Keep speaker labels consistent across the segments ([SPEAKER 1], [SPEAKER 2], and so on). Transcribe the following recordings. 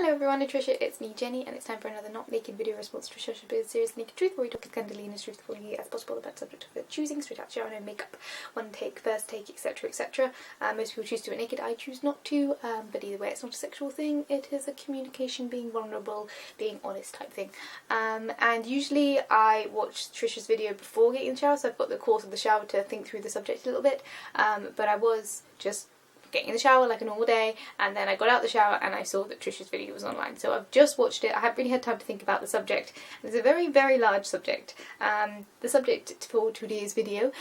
[SPEAKER 1] Hello everyone, it's Trisha, it's me Jenny, and it's time for another not naked video response to Trisha Hershberger's series Naked Truth, where we talk as candidly and as truthfully as possible about the subject of their choosing, straight out shower, no makeup, one take, first take, etc, etc. Most people choose to do it naked, I choose not to, but either way it's not a sexual thing, it is a communication, being vulnerable, being honest type thing. And usually I watch Trisha's video before getting in the shower, so I've got the course of the shower to think through the subject a little bit, but I was just getting in the shower like a normal day, and then I got out the shower and I saw that Trisha's video was online. So I've just watched it. I haven't really had time to think about the subject. It's a very, very large subject. The subject for today's video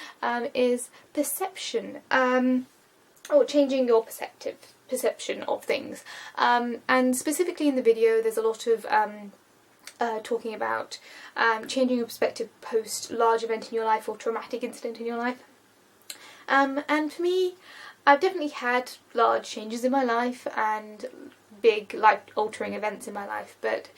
[SPEAKER 1] is perception, or changing your perception of things. And specifically in the video there's a lot of talking about changing your perspective post large event in your life or traumatic incident in your life. And for me, I've definitely had large changes in my life and big life-altering events in my life, but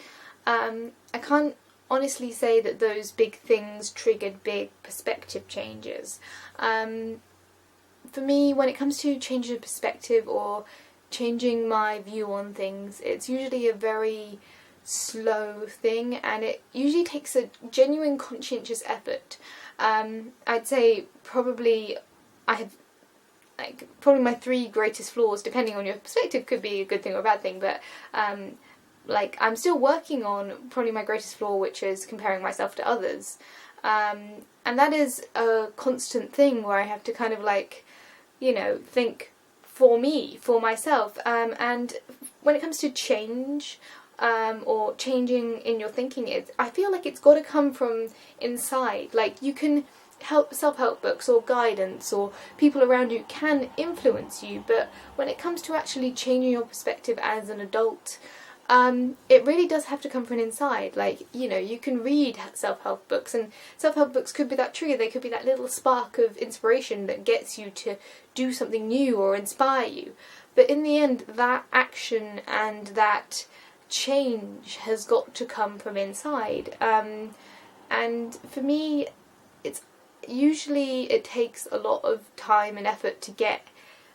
[SPEAKER 1] I can't honestly say that those big things triggered big perspective changes. For me, when it comes to changing of perspective or changing my view on things, it's usually a very slow thing, and it usually takes a genuine conscientious effort. I'd say probably probably my three greatest flaws, depending on your perspective, could be a good thing or a bad thing, but I'm still working on probably my greatest flaw, which is comparing myself to others. And that is a constant thing where I have to kind of think for me, for myself. And when it comes to change, or changing in your thinking, I feel like it's got to come from inside. Like, you can self-help books or guidance or people around you can influence you, but when it comes to actually changing your perspective as an adult, it really does have to come from inside. You can read self-help books, and self-help books could be that trigger, they could be that little spark of inspiration that gets you to do something new or inspire you, but in the end that action and that change has got to come from inside. And for me, it takes a lot of time and effort to get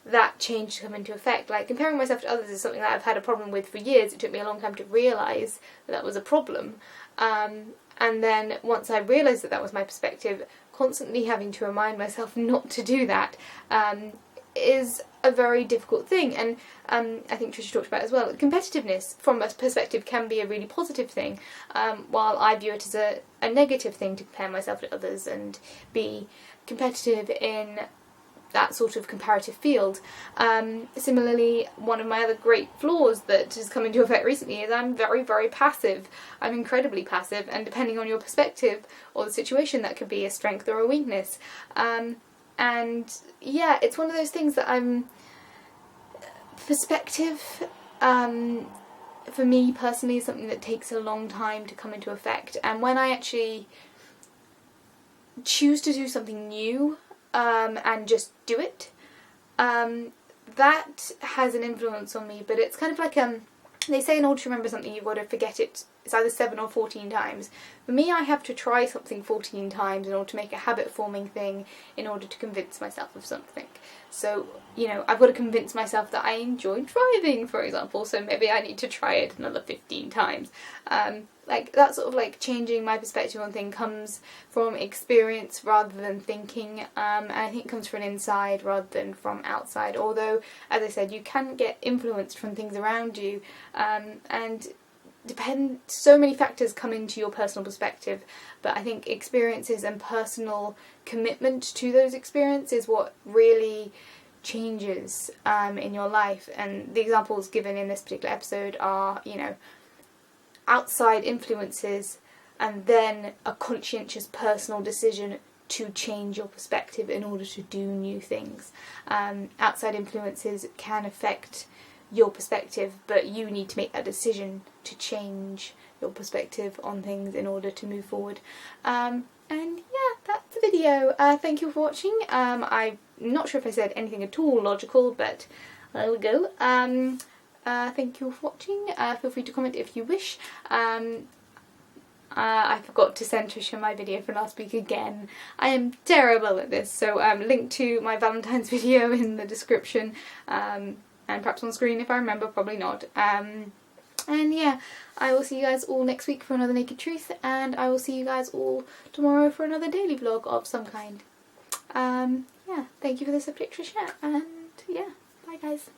[SPEAKER 1] that change to come into effect. Like, comparing myself to others is something that I've had a problem with for years. It took me a long time to realise that was a problem. And then once I realised that was my perspective, constantly having to remind myself not to do that is a very difficult thing. And I think Trisha talked about it as well. Competitiveness from a perspective can be a really positive thing, while I view it as a negative thing to compare myself to others and be competitive in that sort of comparative field. Similarly, one of my other great flaws that has come into effect recently is I'm very, very passive. I'm incredibly passive, and depending on your perspective or the situation, that could be a strength or a weakness. And yeah, it's one of those things that perspective, for me personally, is something that takes a long time to come into effect. And when I actually choose to do something new, and just do it, that has an influence on me. But it's kind of like, they say in order to remember something, you've got to forget it. It's either 7 or 14 times. For me, I have to try something 14 times in order to make a habit-forming thing, in order to convince myself of something. So, I've got to convince myself that I enjoy driving, for example, so maybe I need to try it another 15 times. That sort of changing my perspective on things comes from experience rather than thinking, and I think it comes from inside rather than from outside. Although, as I said, you can get influenced from things around you, and so many factors come into your personal perspective, but I think experiences and personal commitment to those experiences is what really changes in your life. And the examples given in this particular episode are, outside influences and then a conscientious personal decision to change your perspective in order to do new things. Outside influences can affect your perspective, but you need to make that decision to change your perspective on things in order to move forward. And yeah, that's the video. Thank you for watching. I'm not sure if I said anything at all logical, but there we go. Thank you for watching. Feel free to comment if you wish. I forgot to send Trisha my video from last week again. I am terrible at this, so link to my Valentine's video in the description, and perhaps on screen if I remember, probably not. And yeah, I will see you guys all next week for another Naked Truth, and I will see you guys all tomorrow for another daily vlog of some kind. Yeah, thank you for this update, Trisha, and yeah, bye guys.